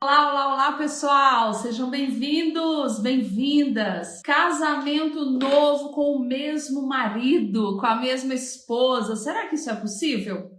Olá, olá, olá, pessoal! Sejam bem-vindos, bem-vindas! Casamento novo com o mesmo marido, com a mesma esposa. Será que isso é possível?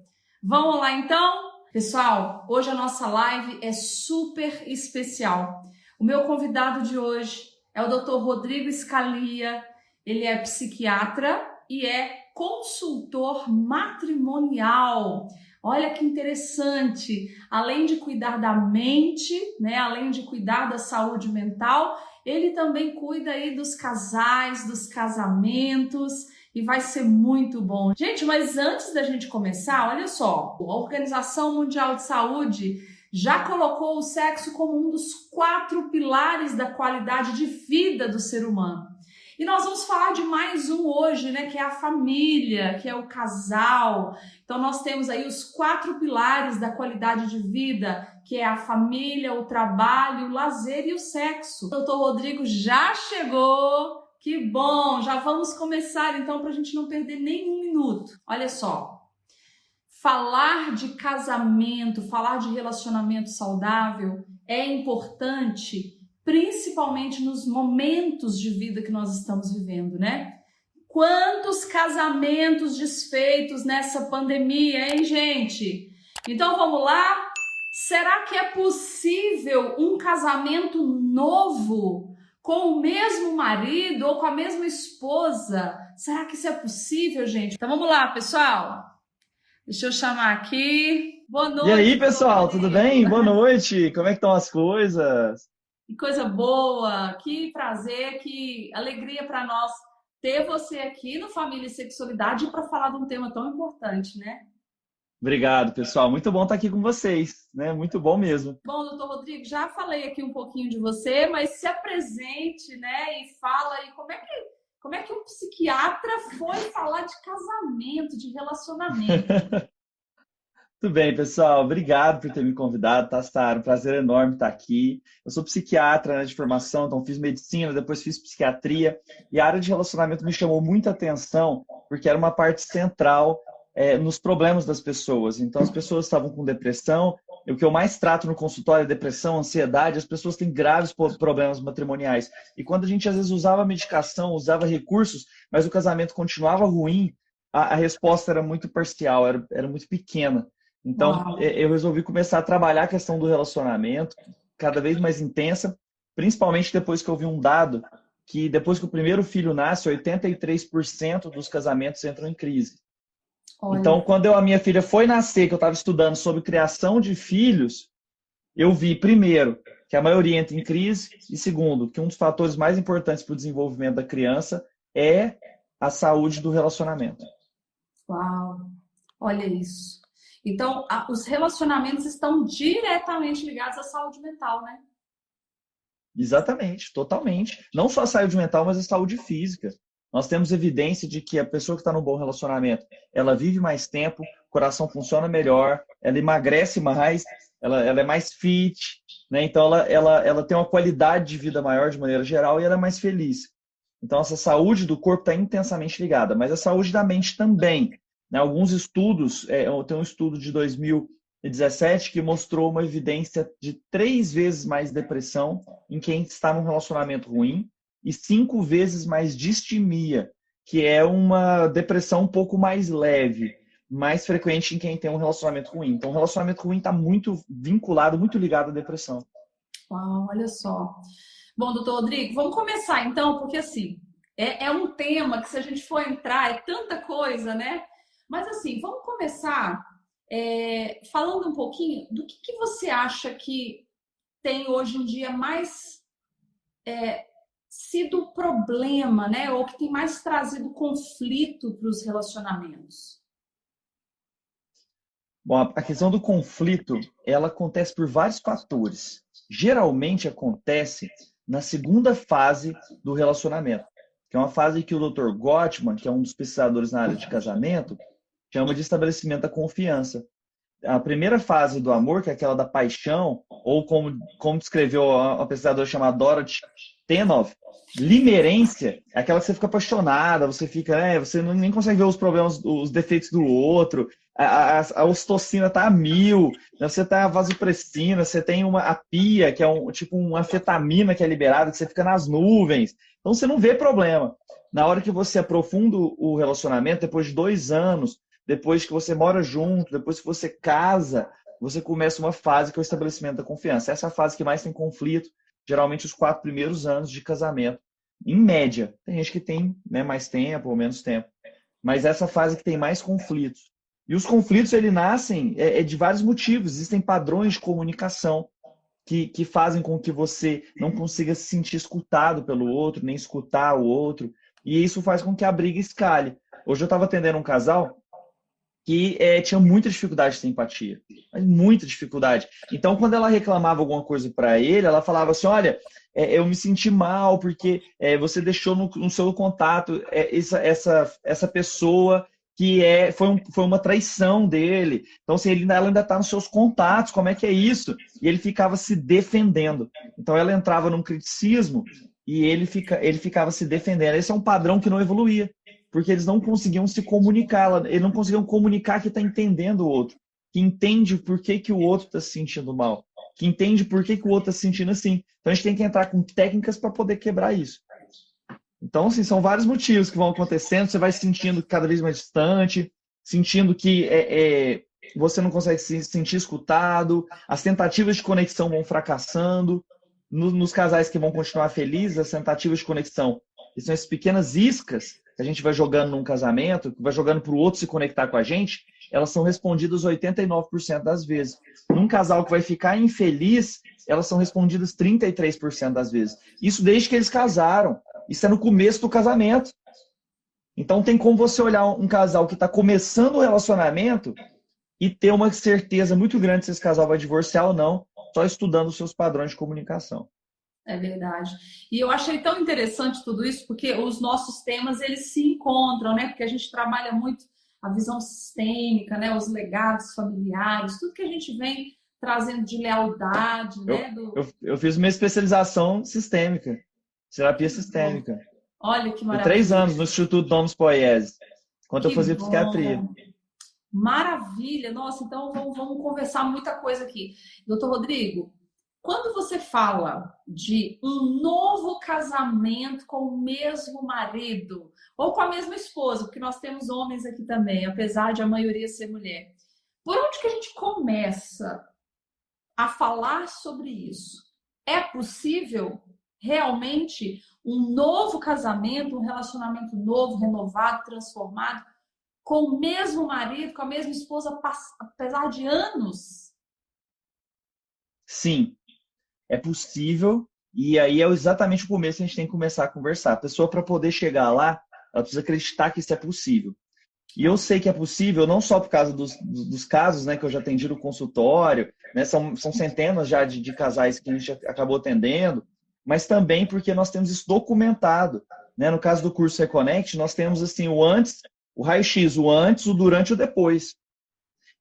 Vamos lá então? Pessoal, hoje a nossa live é super especial. O meu convidado de hoje é o Dr. Rodrigo Scalia. Ele é psiquiatra e é consultor matrimonial. Olha que interessante, além de cuidar da mente, né, além de cuidar da saúde mental, ele também cuida aí dos casais, dos casamentos e vai ser muito bom. Gente, mas antes da gente começar, olha só, a Organização Mundial de Saúde já colocou o sexo como um dos 4 pilares da qualidade de vida do ser humano. E nós vamos falar de mais um hoje, né, que é a família, que é o casal. Então nós temos aí os 4 pilares da qualidade de vida, que é a família, o trabalho, o lazer e o sexo. O doutor Rodrigo já chegou, que bom! Já vamos começar então para a gente não perder nenhum minuto. Olha só, falar de casamento, falar de relacionamento saudável é importante, principalmente nos momentos de vida que nós estamos vivendo, né? Quantos casamentos desfeitos nessa pandemia, hein, gente? Então vamos lá? Será que é possível um casamento novo com o mesmo marido ou com a mesma esposa? Será que isso é possível, gente? Então vamos lá, pessoal. Deixa eu chamar aqui. Boa E noite, aí, doutor pessoal, tudo Rodrigo. bem? Boa noite. Como é que estão as coisas? Que coisa boa, que prazer, que alegria para nós ter você aqui no Família e Sexualidade para falar de um tema tão importante, né? Obrigado, pessoal. Muito bom estar aqui com vocês, né? Muito bom mesmo. Bom, doutor Rodrigo, já falei aqui um pouquinho de você, mas se apresente, né? E fala aí como é que um psiquiatra foi falar de casamento, de relacionamento. Tudo bem, pessoal. Obrigado por ter me convidado, tá, Sara? Um prazer enorme estar aqui. Eu sou psiquiatra, né, de formação, então fiz medicina, depois fiz psiquiatria, e a área de relacionamento me chamou muita atenção, porque era uma parte central, nos problemas das pessoas. Então, as pessoas estavam com depressão, e o que eu mais trato no consultório é depressão, ansiedade, as pessoas têm graves problemas matrimoniais. E quando a gente, às vezes, usava medicação, usava recursos, mas o casamento continuava ruim, a resposta era muito parcial, era muito pequena. Então, Uau! eu resolvi começar a trabalhar a questão do relacionamento cada vez mais intensa, principalmente depois que eu vi um dado que depois que o primeiro filho nasce, 83% dos casamentos entram em crise. Então, Olha, quando a minha filha foi nascer, que eu estava estudando sobre criação de filhos, eu vi, primeiro, que a maioria entra em crise, e segundo, que um dos fatores mais importantes para o desenvolvimento da criança é a saúde do relacionamento. uau! Olha isso. Então, os relacionamentos estão diretamente ligados à saúde mental, né? Exatamente, totalmente. Não só a saúde mental, mas a saúde física. Nós temos evidência de que a pessoa que está num bom relacionamento, ela vive mais tempo, o coração funciona melhor, ela emagrece mais, ela é mais fit, né? Então ela tem uma qualidade de vida maior de maneira geral e ela é mais feliz. Então essa saúde do corpo está intensamente ligada, mas a saúde da mente também, né? Alguns estudos, tem um estudo de 2017 que mostrou uma evidência de 3 vezes mais depressão em quem está num relacionamento ruim e 5 vezes mais distimia, que é uma depressão um pouco mais leve, mais frequente em quem tem um relacionamento ruim. Então, o relacionamento ruim está muito vinculado, muito ligado à depressão. Uau, olha só. Bom, doutor Rodrigo, vamos começar então, porque assim, é um tema que se a gente for entrar, é tanta coisa, né? Mas assim, vamos começar falando um pouquinho do que você acha que tem hoje em dia mais sido problema, né? Ou que tem mais trazido conflito para os relacionamentos. Bom, a questão do conflito, ela acontece por vários fatores. Geralmente acontece na segunda fase do relacionamento, que é uma fase que o Dr. Gottman, que é um dos pesquisadores na área de casamento, chama de estabelecimento da confiança. A primeira fase do amor, que é aquela da paixão, ou como descreveu uma pesquisadora chamada Dorothy Tenov. Limerência é aquela que você fica apaixonada, você fica, você nem consegue ver os problemas, os defeitos do outro, a ocitocina tá a mil, né? Você tá a vasopressina, você tem a pia, que é tipo uma anfetamina que é liberada, que você fica nas nuvens. Então você não vê problema. Na hora que você aprofunda o relacionamento, depois de 2 anos, depois que você mora junto, depois que você casa, você começa uma fase que é o estabelecimento da confiança. Essa é a fase que mais tem conflito, geralmente os 4 primeiros anos de casamento. Em média, tem gente que tem, né, mais tempo ou menos tempo, mas essa fase que tem mais conflitos. E os conflitos, ele nascem de vários motivos. Existem padrões de comunicação que fazem com que você não consiga se sentir escutado pelo outro, nem escutar o outro. E isso faz com que a briga escale. Hoje eu estava atendendo um casal que tinha muita dificuldade de ter empatia. Muita dificuldade. Então, quando ela reclamava alguma coisa para ele, ela falava assim, olha, eu me senti mal porque você deixou no seu contato essa pessoa que foi uma traição dele. Então, assim, ela ainda está nos seus contatos, como é que é isso? E ele ficava se defendendo. Então, ela entrava num criticismo e ele ficava se defendendo. Esse é um padrão que não evoluía, porque eles não conseguiam se comunicar, eles não conseguiam comunicar que está entendendo o outro, que entende por que, que o outro está se sentindo mal, que entende por que, que o outro está se sentindo assim. Então, a gente tem que entrar com técnicas para poder quebrar isso. Então, assim, são vários motivos que vão acontecendo, você vai se sentindo cada vez mais distante, sentindo que você não consegue se sentir escutado, as tentativas de conexão vão fracassando. Nos casais que vão continuar felizes, as tentativas de conexão, que são essas pequenas iscas que a gente vai jogando num casamento, que vai jogando para o outro se conectar com a gente, elas são respondidas 89% das vezes. Num casal que vai ficar infeliz, elas são respondidas 33% das vezes. Isso desde que eles casaram. Isso é no começo do casamento. Então tem como você olhar um casal que está começando o relacionamento e ter uma certeza muito grande se esse casal vai divorciar ou não, só estudando os seus padrões de comunicação. É verdade. E eu achei tão interessante tudo isso, porque os nossos temas, eles se encontram, né? Porque a gente trabalha muito a visão sistêmica, né? Os legados familiares, tudo que a gente vem trazendo de lealdade, né? Eu fiz uma especialização sistêmica, terapia sistêmica. Olha que Por maravilha. 3 anos no Instituto Domus Poiese, enquanto eu fazia psiquiatria. Maravilha! Nossa, então vamos conversar muita coisa aqui. Doutor Rodrigo, quando você fala de um novo casamento com o mesmo marido ou com a mesma esposa, porque nós temos homens aqui também, apesar de a maioria ser mulher, por onde que a gente começa a falar sobre isso? É possível realmente um novo casamento, um relacionamento novo, renovado, transformado, com o mesmo marido, com a mesma esposa, apesar de anos? Sim, é possível. E aí é exatamente o começo que a gente tem que começar a conversar. A pessoa, para poder chegar lá, ela precisa acreditar que isso é possível. E eu sei que é possível, não só por causa dos casos, né, que eu já atendi no consultório, né, são centenas já de casais que a gente acabou atendendo, mas também porque nós temos isso documentado. Né? No caso do curso Reconnect, nós temos assim, o antes, o raio-x, o antes, o durante e o depois.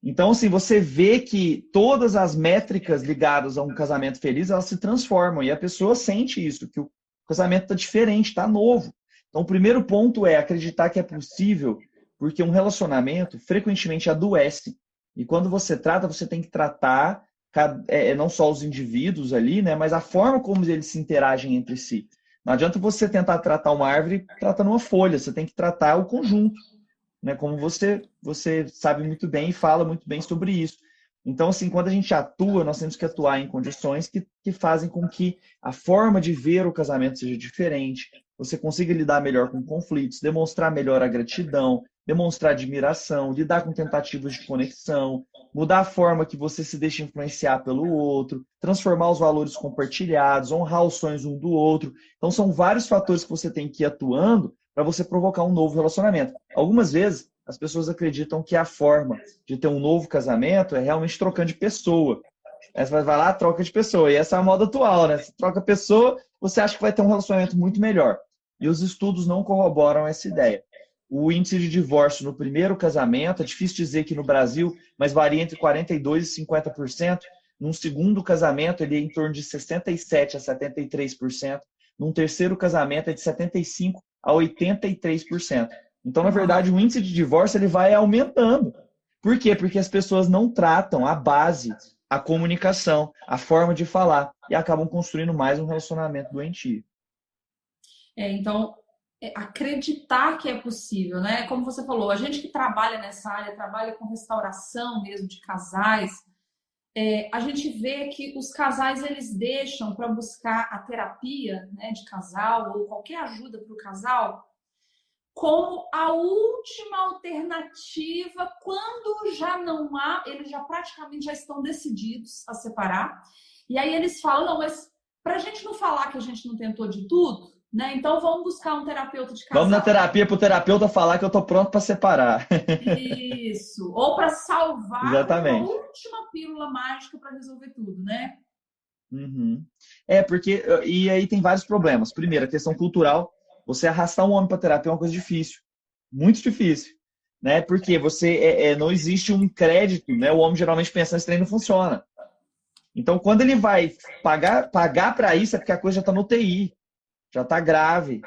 Então, assim, você vê que todas as métricas ligadas a um casamento feliz, elas se transformam e a pessoa sente isso, que o casamento está diferente, está novo. Então, o primeiro ponto é acreditar que é possível, porque um relacionamento frequentemente adoece. E quando você trata, você tem que tratar não só os indivíduos ali, né, mas a forma como eles se interagem entre si. Não adianta você tentar tratar uma árvore tratando uma folha, você tem que tratar o conjunto. Né, como você sabe muito bem e fala muito bem sobre isso. Então, assim, quando a gente atua, nós temos que atuar em condições que fazem com que a forma de ver o casamento seja diferente, você consiga lidar melhor com conflitos, demonstrar melhor a gratidão, demonstrar admiração, lidar com tentativas de conexão, mudar a forma que você se deixa influenciar pelo outro, transformar os valores compartilhados, honrar os sonhos um do outro. Então, são vários fatores que você tem que ir atuando para você provocar um novo relacionamento. Algumas vezes, as pessoas acreditam que a forma de ter um novo casamento é realmente trocando de pessoa. Aí você vai lá, troca de pessoa. E essa é a moda atual, né? Você troca pessoa, você acha que vai ter um relacionamento muito melhor. E os estudos não corroboram essa ideia. O índice de divórcio no primeiro casamento, é difícil dizer que no Brasil, mas varia entre 42% e 50%. Num segundo casamento, ele é em torno de 67% a 73%. num terceiro casamento é de 75% a 83%. Então, na Uau. verdade, o índice de divórcio ele vai aumentando. Por quê? Porque as pessoas não tratam a base, a comunicação, a forma de falar e acabam construindo mais um relacionamento doentio. Então, acreditar que é possível, né? Como você falou, a gente que trabalha nessa área, trabalha com restauração mesmo de casais, a gente vê que os casais eles deixam para buscar a terapia, né, de casal ou qualquer ajuda para o casal como a última alternativa quando já não há, eles já praticamente já estão decididos a separar. E aí eles falam, não, mas para a gente não falar que a gente não tentou de tudo, né? Então vamos buscar um terapeuta de Vamos na casal. terapia para o terapeuta falar que eu estou pronto para separar. Isso. Ou para salvar uma Exatamente. última pílula mágica para resolver tudo, né? Uhum. Porque. E aí tem vários problemas. Primeiro, a questão cultural. Você arrastar um homem para terapia é uma coisa difícil. Muito difícil. Né? Porque não existe um crédito. Né? O homem geralmente pensa, esse trem não funciona. Então, quando ele vai pagar para isso, é porque a coisa já está no TI. Já está grave.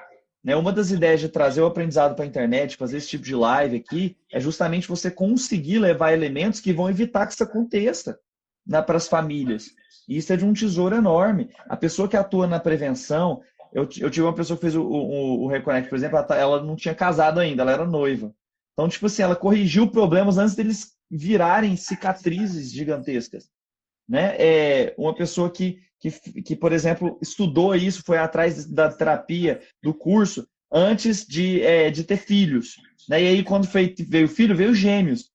Né? Uma das ideias de trazer o aprendizado para a internet, fazer esse tipo de live aqui, é justamente você conseguir levar elementos que vão evitar que isso aconteça para as famílias. E isso é de um tesouro enorme. A pessoa que atua na prevenção, eu tive uma pessoa que fez o Reconnect, por exemplo, ela não tinha casado ainda, ela era noiva. Então, tipo assim, ela corrigiu problemas antes deles virarem cicatrizes gigantescas. Né? Uma pessoa que, por exemplo, estudou isso, foi atrás da terapia, do curso, antes de ter filhos. Né? E aí, quando veio o filho, veio gêmeos.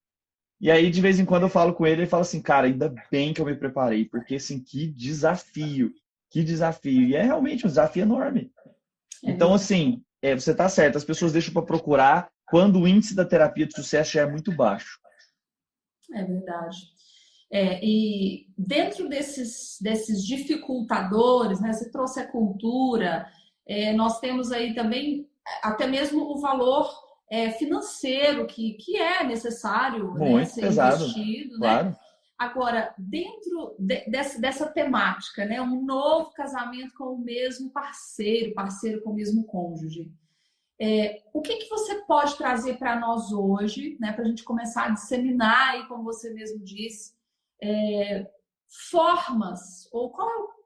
E aí, de vez em quando, eu falo com ele, ele fala assim, cara, ainda bem que eu me preparei, porque, assim, que desafio, que desafio. E é realmente um desafio enorme. Então, assim, você está certo, as pessoas deixam para procurar quando o índice da terapia de sucesso já é muito baixo. É verdade. E dentro desses dificultadores, né, você trouxe a cultura, nós temos aí também até mesmo o valor financeiro que é necessário, né, Muito ser pesado, investido, né? claro. Agora, dentro dessa temática, né, um novo casamento com o mesmo parceiro com o mesmo cônjuge, o que você pode trazer para nós hoje, né, para a gente começar a disseminar, aí, como você mesmo disse, formas, ou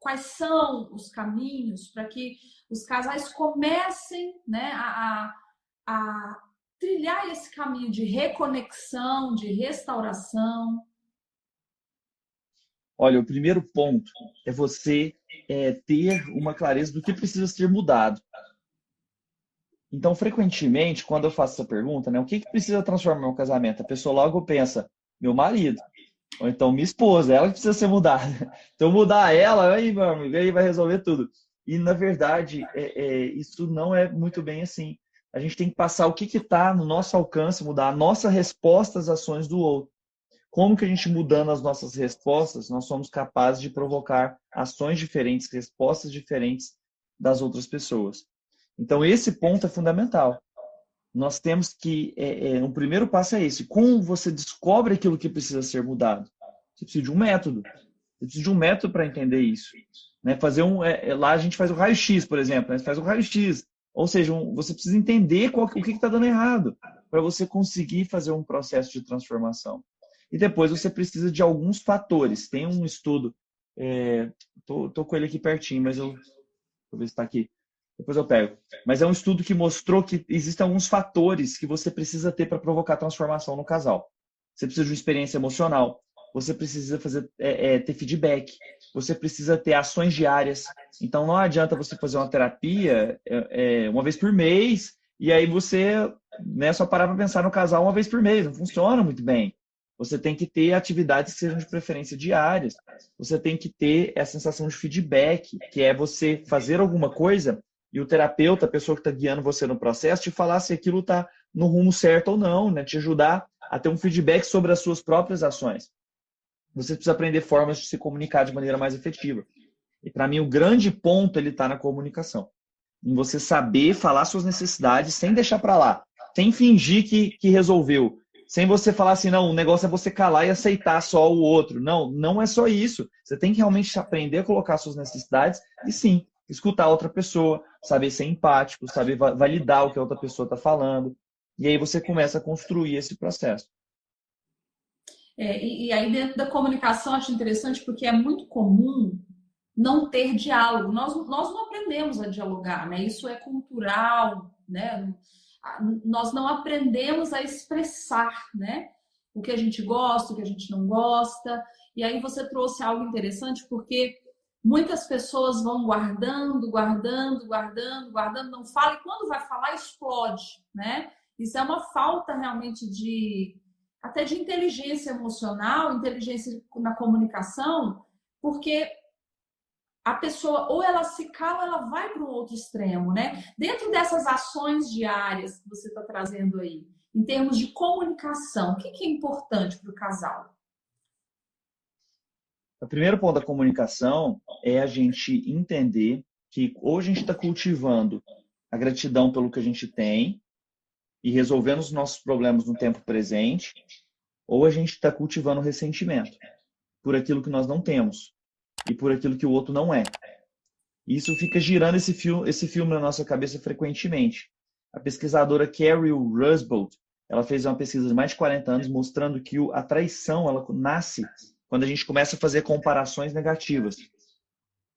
quais são os caminhos para que os casais comecem, né, a trilhar esse caminho de reconexão, de restauração? Olha, o primeiro ponto é você ter uma clareza do que precisa ser mudado. Então, frequentemente, quando eu faço essa pergunta, né, o que precisa transformar meu casamento? A pessoa logo pensa, meu marido, ou então minha esposa, ela que precisa ser mudada. Então, mudar ela, aí, meu amigo, aí vai resolver tudo. E, na verdade, isso não é muito bem assim. A gente tem que passar o que está no nosso alcance, mudar a nossa resposta às ações do outro. Como que a gente, mudando as nossas respostas, nós somos capazes de provocar ações diferentes, respostas diferentes das outras pessoas. Então, esse ponto é fundamental. Nós temos que, o primeiro passo é esse. Como você descobre aquilo que precisa ser mudado? Você precisa de um método. Você precisa de um método para entender isso. Né? Lá a gente faz o raio-x, por exemplo. Né? Você faz o raio-x. Ou seja, você precisa entender o que está dando errado para você conseguir fazer um processo de transformação. E depois você precisa de alguns fatores. Tem um estudo, tô com ele aqui pertinho, mas vou ver se está aqui. Depois eu pego. Mas é um estudo que mostrou que existem alguns fatores que você precisa ter para provocar transformação no casal. Você precisa de uma experiência emocional. Você precisa ter feedback. Você precisa ter ações diárias. Então, não adianta você fazer uma terapia uma vez por mês e aí você só parar para pensar no casal uma vez por mês. Não funciona muito bem. Você tem que ter atividades que sejam de preferência diárias. Você tem que ter a sensação de feedback, que é você fazer alguma coisa e o terapeuta, a pessoa que está guiando você no processo, te falar se aquilo está no rumo certo ou não, né? Te ajudar a ter um feedback sobre as suas próprias ações. Você precisa aprender formas de se comunicar de maneira mais efetiva. E para mim o grande ponto ele está na comunicação. Em você saber falar suas necessidades sem deixar para lá, sem fingir que resolveu. Sem você falar assim, não, o negócio é você calar e aceitar só o outro. Não, não é só isso. Você tem que realmente aprender a colocar suas necessidades e sim, escutar a outra pessoa, saber ser empático, saber validar o que a outra pessoa está falando. E aí você começa a construir esse processo. E aí, dentro da comunicação, acho interessante porque é muito comum não ter diálogo. Nós não aprendemos a dialogar, né? Isso é cultural, né? Nós não aprendemos a expressar, né? O que a gente gosta, o que a gente não gosta. E aí você trouxe algo interessante porque muitas pessoas vão guardando, guardando, guardando, guardando, não fala e quando vai falar explode, né? Isso é uma falta realmente até de inteligência emocional, inteligência na comunicação, porque a pessoa ou ela se cala, ela vai para um outro extremo, né? Dentro dessas ações diárias que você está trazendo aí, em termos de comunicação, o que é importante para o casal? O primeiro ponto da comunicação é a gente entender que ou a gente está cultivando a gratidão pelo que a gente tem e resolvendo os nossos problemas no tempo presente, ou a gente está cultivando o ressentimento por aquilo que nós não temos e por aquilo que o outro não é. E isso fica girando esse filme na nossa cabeça frequentemente. A pesquisadora Carol Rusbold, ela fez uma pesquisa de mais de 40 anos mostrando que a traição ela nasce quando a gente começa a fazer comparações negativas.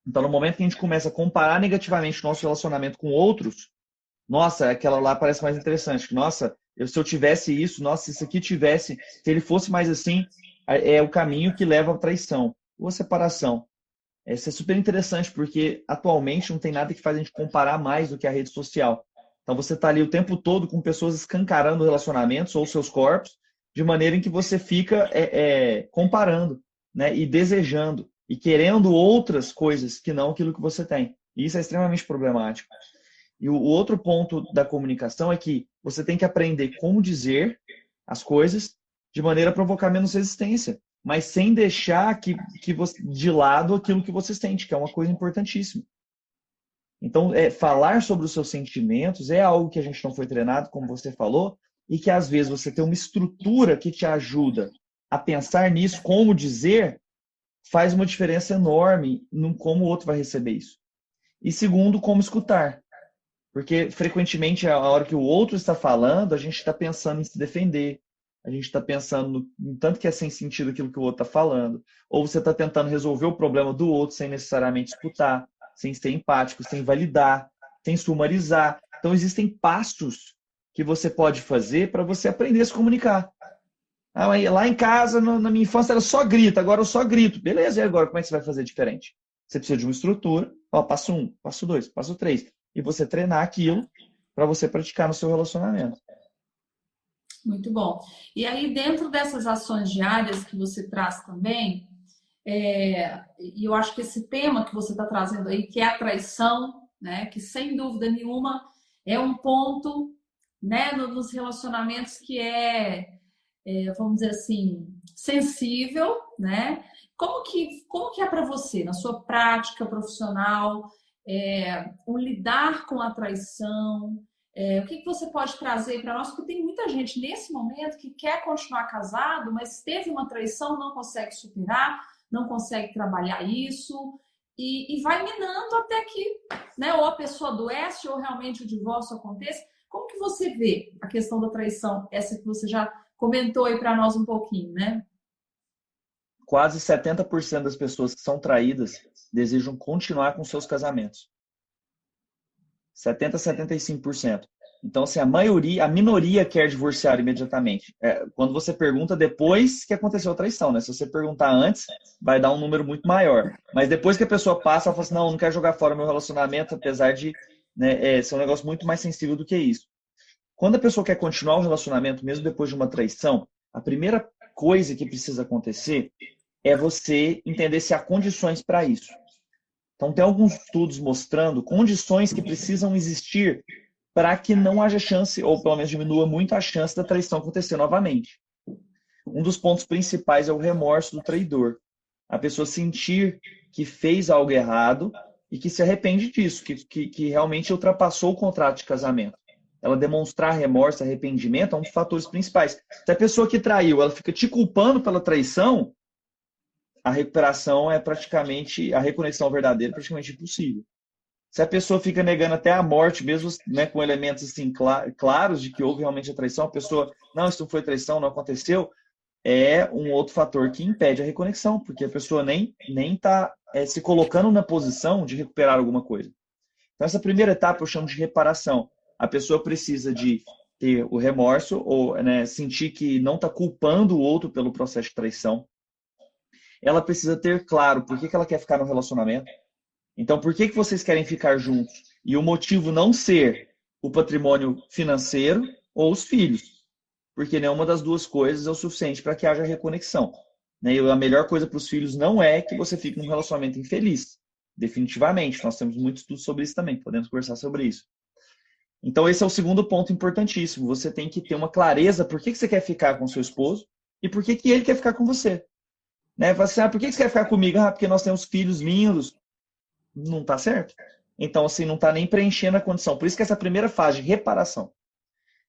Então, no momento que a gente começa a comparar negativamente o nosso relacionamento com outros, nossa, aquela lá parece mais interessante. Nossa, se eu tivesse isso, nossa, se isso aqui tivesse, se ele fosse mais assim, é o caminho que leva à traição ou à separação. Isso é super interessante porque atualmente não tem nada que faz a gente comparar mais do que a rede social. Então você está ali o tempo todo com pessoas escancarando relacionamentos ou seus corpos, de maneira em que você fica comparando, né, e desejando e querendo outras coisas que não aquilo que você tem. E isso é extremamente problemático. E o outro ponto da comunicação é que você tem que aprender como dizer as coisas de maneira a provocar menos resistência, mas sem deixar que você, de lado aquilo que você sente, que é uma coisa importantíssima. Então, falar sobre os seus sentimentos é algo que a gente não foi treinado, como você falou, e que às vezes você tem uma estrutura que te ajuda a pensar nisso, como dizer, faz uma diferença enorme no como o outro vai receber isso. E segundo, como escutar. Porque frequentemente, a hora que o outro está falando, a gente está pensando em se defender, a gente está pensando no tanto que é sem sentido aquilo que o outro está falando, ou você está tentando resolver o problema do outro sem necessariamente escutar, sem ser empático, sem validar, sem sumarizar. Então, existem passos que você pode fazer para você aprender a se comunicar. Lá em casa, na minha infância, era só grito, agora eu só grito. Beleza, e agora como é que você vai fazer diferente? Você precisa de uma estrutura, passo 1, passo 2, passo 3. E você treinar aquilo para você praticar no seu relacionamento. Muito bom. E aí, dentro dessas ações diárias que você traz também, e eu acho que esse tema que você está trazendo aí, que é a traição, né, que sem dúvida nenhuma é um ponto, né, nos relacionamentos que vamos dizer assim, sensível, né? Como que é para você, na sua prática profissional, o lidar com a traição? O que você pode trazer para nós? Porque tem muita gente nesse momento que quer continuar casado, mas teve uma traição, não consegue superar, não consegue trabalhar isso e vai minando até que, né, ou a pessoa adoece ou realmente o divórcio aconteça. Como que você vê a questão da traição? Essa que você já comentou aí para nós um pouquinho, né? Quase 70% das pessoas que são traídas desejam continuar com seus casamentos. 70% a 75%. Então, assim, a minoria quer divorciar imediatamente. Quando você pergunta depois que aconteceu a traição, né? Se você perguntar antes, vai dar um número muito maior. Mas depois que a pessoa passa, ela fala assim, não quero jogar fora meu relacionamento, apesar de, né, ser um negócio muito mais sensível do que isso. Quando a pessoa quer continuar o relacionamento, mesmo depois de uma traição, a primeira coisa que precisa acontecer é você entender se há condições para isso. Então, tem alguns estudos mostrando condições que precisam existir para que não haja chance, ou pelo menos diminua muito a chance da traição acontecer novamente. Um dos pontos principais é o remorso do traidor. A pessoa sentir que fez algo errado e que se arrepende disso, que realmente ultrapassou o contrato de casamento. Ela demonstrar remorso, arrependimento é um dos fatores principais. Se a pessoa que traiu, ela fica te culpando pela traição, a recuperação a reconexão verdadeira é praticamente impossível. Se a pessoa fica negando até a morte, mesmo, né, com elementos assim claros de que houve realmente a traição, a pessoa, não, isso não foi traição, não aconteceu, é um outro fator que impede a reconexão, porque a pessoa nem está se colocando na posição de recuperar alguma coisa. Então, essa primeira etapa eu chamo de reparação. A pessoa precisa de ter o remorso, ou né, sentir que não está culpando o outro pelo processo de traição. Ela precisa ter claro por que ela quer ficar no relacionamento. Então, por que vocês querem ficar juntos? E o motivo não ser o patrimônio financeiro ou os filhos, porque nenhuma das duas coisas é o suficiente para que haja reconexão. Né? E a melhor coisa para os filhos não é que você fique num relacionamento infeliz. Definitivamente. Nós temos muito estudo sobre isso também, podemos conversar sobre isso. Então, esse é o segundo ponto importantíssimo. Você tem que ter uma clareza por que você quer ficar com seu esposo e por que ele quer ficar com você. Né? Fala assim, por que você quer ficar comigo? Porque nós temos filhos lindos. Não está certo? Então, assim, não está nem preenchendo a condição. Por isso que essa primeira fase de reparação.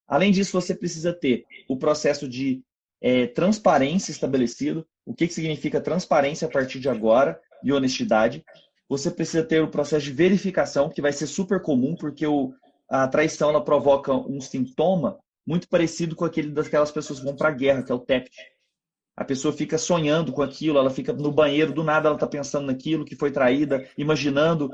Além disso, você precisa ter o processo de transparência estabelecido. O que significa transparência a partir de agora e honestidade. Você precisa ter o processo de verificação, que vai ser super comum, porque a traição ela provoca um sintoma muito parecido com aquele daquelas pessoas que vão para a guerra, que é o TEPT. A pessoa fica sonhando com aquilo, ela fica no banheiro, do nada ela está pensando naquilo, que foi traída, imaginando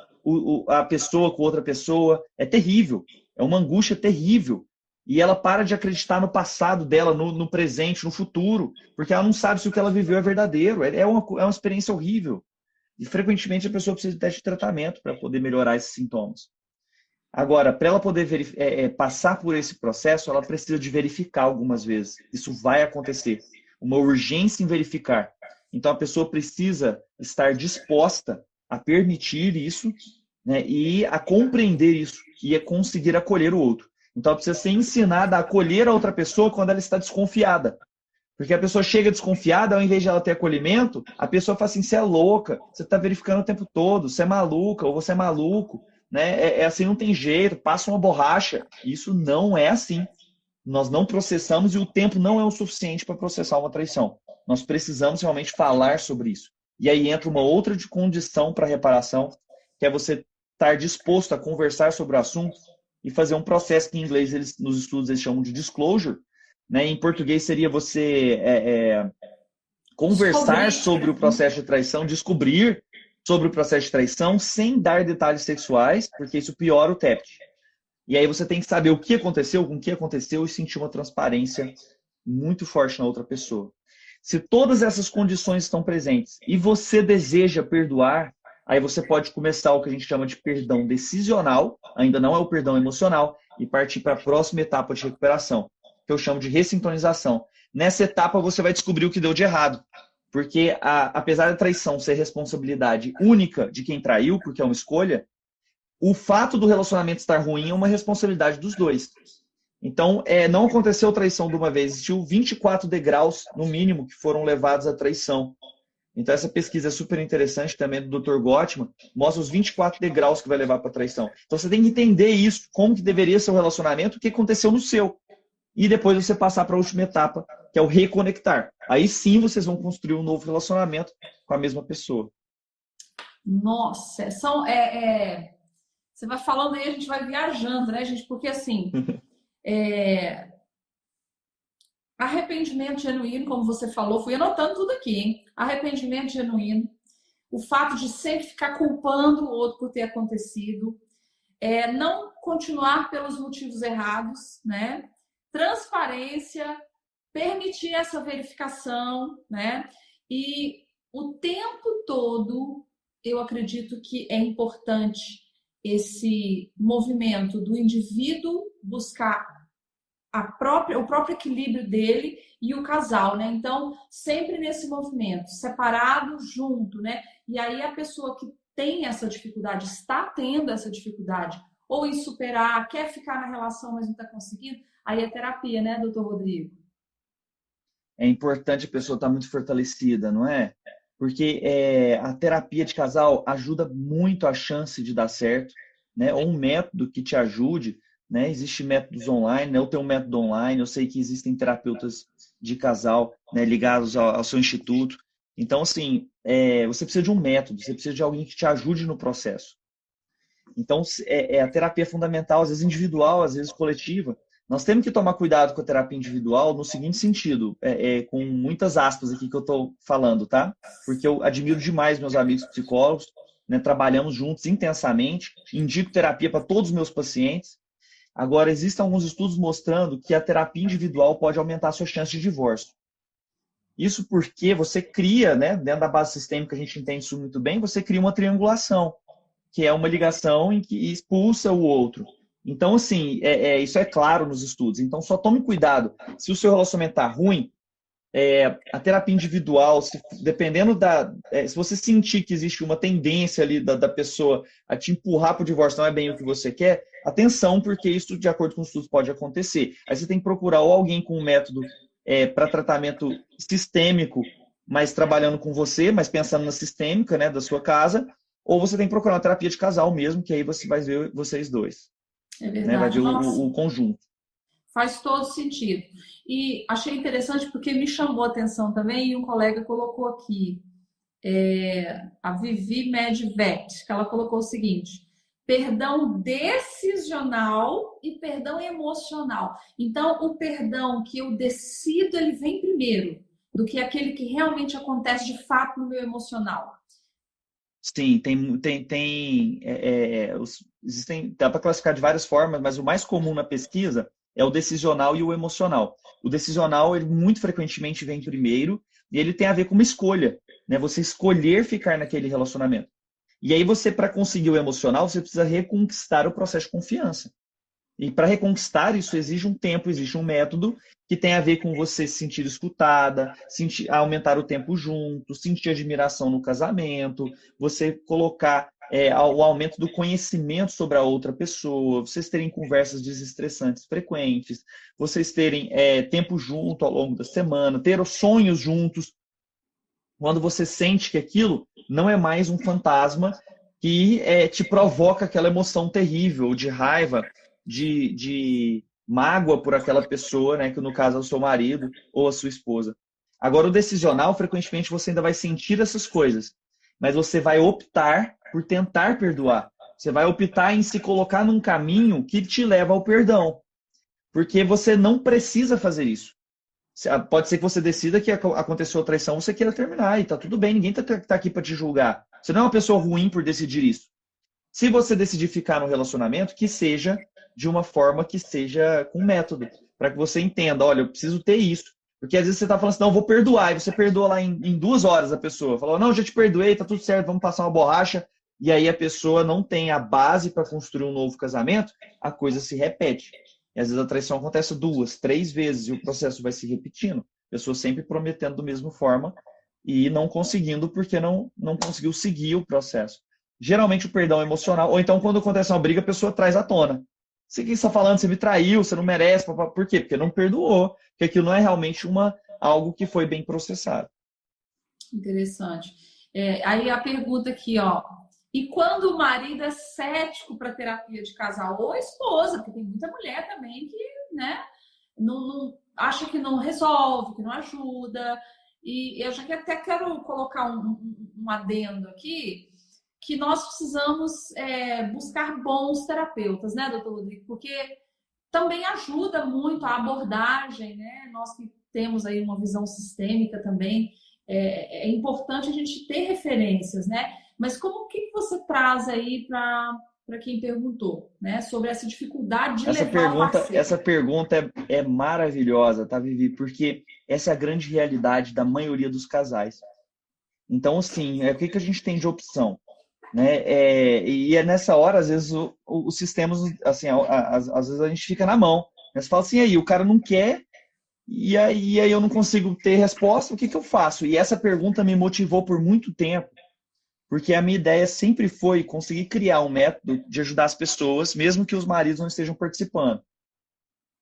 a pessoa com outra pessoa. É terrível, é uma angústia terrível. E ela para de acreditar no passado dela, no presente, no futuro, porque ela não sabe se o que ela viveu é verdadeiro. É uma experiência horrível. E frequentemente a pessoa precisa de teste de tratamento para poder melhorar esses sintomas. Agora, para ela poder passar por esse processo, ela precisa de verificar algumas vezes. Isso vai acontecer. Uma urgência em verificar. Então, a pessoa precisa estar disposta a permitir isso, né, e a compreender isso e a conseguir acolher o outro. Então, ela precisa ser ensinada a acolher a outra pessoa quando ela está desconfiada. Porque a pessoa chega desconfiada, ao invés de ela ter acolhimento, a pessoa fala assim, você é louca, você está verificando o tempo todo, você é maluca ou você é maluco. Né? Assim, não tem jeito, passa uma borracha. Isso não é assim. Nós não processamos e o tempo não é o suficiente para processar uma traição. Nós precisamos realmente falar sobre isso. E aí entra uma outra condição para reparação, que é você estar disposto a conversar sobre o assunto e fazer um processo que em inglês, nos estudos, eles chamam de disclosure. Né? Em português seria você conversar sobre o processo de traição, descobrir sobre o processo de traição sem dar detalhes sexuais, porque isso piora o TEPT. E aí você tem que saber o que aconteceu, com o que aconteceu e sentir uma transparência muito forte na outra pessoa. Se todas essas condições estão presentes e você deseja perdoar, aí você pode começar o que a gente chama de perdão decisional, ainda não é o perdão emocional, e partir para a próxima etapa de recuperação, que eu chamo de ressintonização. Nessa etapa você vai descobrir o que deu de errado. Porque apesar da traição ser responsabilidade única de quem traiu, porque é uma escolha, o fato do relacionamento estar ruim é uma responsabilidade dos dois. Então, não aconteceu traição de uma vez, existiu 24 degraus, no mínimo, que foram levados à traição. Então, essa pesquisa é super interessante também do Dr. Gottman, mostra os 24 degraus que vai levar para a traição. Então, você tem que entender isso, como que deveria ser o relacionamento, o que aconteceu no seu. E depois você passar para a última etapa, que é o reconectar. Aí sim vocês vão construir um novo relacionamento com a mesma pessoa. Nossa, você vai falando aí, a gente vai viajando, né, gente? Porque assim, arrependimento genuíno, como você falou, fui anotando tudo aqui, hein? Arrependimento genuíno, o fato de sempre ficar culpando o outro por ter acontecido, não continuar pelos motivos errados, né? Transparência, permitir essa verificação, né? E o tempo todo, eu acredito que é importante esse movimento do indivíduo buscar o próprio equilíbrio dele e o casal, né? Então, sempre nesse movimento, separado, junto, né? E aí a pessoa que tem essa dificuldade, está tendo essa dificuldade, ou em superar, quer ficar na relação, mas não está conseguindo, aí é terapia, né, doutor Rodrigo? É importante a pessoa estar muito fortalecida, não é? Porque a terapia de casal ajuda muito a chance de dar certo, né? Ou um método que te ajude, né? Existem métodos online, né? Eu tenho um método online, eu sei que existem terapeutas de casal, né, ligados ao seu instituto. Então, assim, você precisa de um método, você precisa de alguém que te ajude no processo. Então, a terapia fundamental, às vezes individual, às vezes coletiva. Nós temos que tomar cuidado com a terapia individual no seguinte sentido, com muitas aspas aqui que eu estou falando, tá? Porque eu admiro demais meus amigos psicólogos, né? Trabalhamos juntos intensamente, indico terapia para todos os meus pacientes. Agora, existem alguns estudos mostrando que a terapia individual pode aumentar a sua chance de divórcio. Isso porque você cria, né, dentro da base sistêmica, a gente entende isso muito bem, você cria uma triangulação, que é uma ligação em que expulsa o outro. Então, assim, isso é claro nos estudos. Então, só tome cuidado. Se o seu relacionamento está ruim, a terapia individual, dependendo se você sentir que existe uma tendência ali da pessoa a te empurrar para o divórcio, não é bem o que você quer, atenção, porque isso, de acordo com os estudos, pode acontecer. Aí você tem que procurar ou alguém com um método para tratamento sistêmico, mas trabalhando com você, mas pensando na sistêmica, né, da sua casa, ou você tem que procurar uma terapia de casal mesmo, que aí você vai ver vocês dois. É Né? Vai verdade. ver Nossa, o conjunto. faz todo sentido. E achei interessante porque me chamou a atenção também, e um colega colocou aqui, a Vivi Medvet, que ela colocou o seguinte: perdão decisional e perdão emocional. Então, o perdão que eu decido, ele vem primeiro do que aquele que realmente acontece de fato no meu emocional. Sim, dá para classificar de várias formas, mas o mais comum na pesquisa é o decisional e o emocional. O decisional, ele muito frequentemente vem primeiro, e ele tem a ver com uma escolha, né? Você escolher ficar naquele relacionamento. E aí você, para conseguir o emocional, você precisa reconquistar o processo de confiança. E para reconquistar isso exige um tempo, existe um método que tem a ver com você se sentir escutada, aumentar o tempo junto, sentir admiração no casamento, você colocar o aumento do conhecimento sobre a outra pessoa, vocês terem conversas desestressantes frequentes, vocês terem tempo junto ao longo da semana, ter os sonhos juntos. Quando você sente que aquilo não é mais um fantasma que te provoca aquela emoção terrível de raiva, de mágoa por aquela pessoa, né, que no caso é o seu marido ou a sua esposa. Agora, o decisional, frequentemente você ainda vai sentir essas coisas, mas você vai optar por tentar perdoar. Você vai optar em se colocar num caminho que te leva ao perdão, porque você não precisa fazer isso. Pode ser que você decida que aconteceu a traição, você queira terminar, e tá tudo bem, ninguém tá aqui para te julgar. Você não é uma pessoa ruim por decidir isso. Se você decidir ficar no relacionamento, que seja de uma forma que seja com método, para que você entenda, olha, eu preciso ter isso. Porque às vezes você tá falando assim, não, eu vou perdoar, e você perdoa lá em 2 horas a pessoa. Falou, não, já te perdoei, tá tudo certo, vamos passar uma borracha. E aí a pessoa não tem a base para construir um novo casamento, a coisa se repete. E às vezes a traição acontece 2, 3 vezes e o processo vai se repetindo. A pessoa sempre prometendo da mesma forma e não conseguindo porque não conseguiu seguir o processo. Geralmente o perdão é emocional, ou então quando acontece uma briga, a pessoa traz à tona. Você que está falando, você me traiu, você não merece. Por quê? Porque não perdoou, porque aquilo não é realmente algo que foi bem processado. Interessante. Aí a pergunta aqui, ó. E quando o marido é cético para terapia de casal, ou a esposa, porque tem muita mulher também que, né, não acha que não resolve, que não ajuda. E eu já até quero colocar um adendo aqui, que nós precisamos buscar bons terapeutas, né, doutor Rodrigo? Porque também ajuda muito a abordagem, né? Nós que temos aí uma visão sistêmica também, é importante a gente ter referências, né? Mas como que você traz aí para quem perguntou, né? Sobre essa dificuldade de levar o parceiro? Essa pergunta é maravilhosa, tá, Vivi? Porque essa é a grande realidade da maioria dos casais. Então, assim, o que a gente tem de opção? Né? E é nessa hora, às vezes, os sistemas, assim, às vezes a gente fica na mão. Você fala assim, aí, o cara não quer, e aí eu não consigo ter resposta, o que eu faço? E essa pergunta me motivou por muito tempo, porque a minha ideia sempre foi conseguir criar um método de ajudar as pessoas, mesmo que os maridos não estejam participando.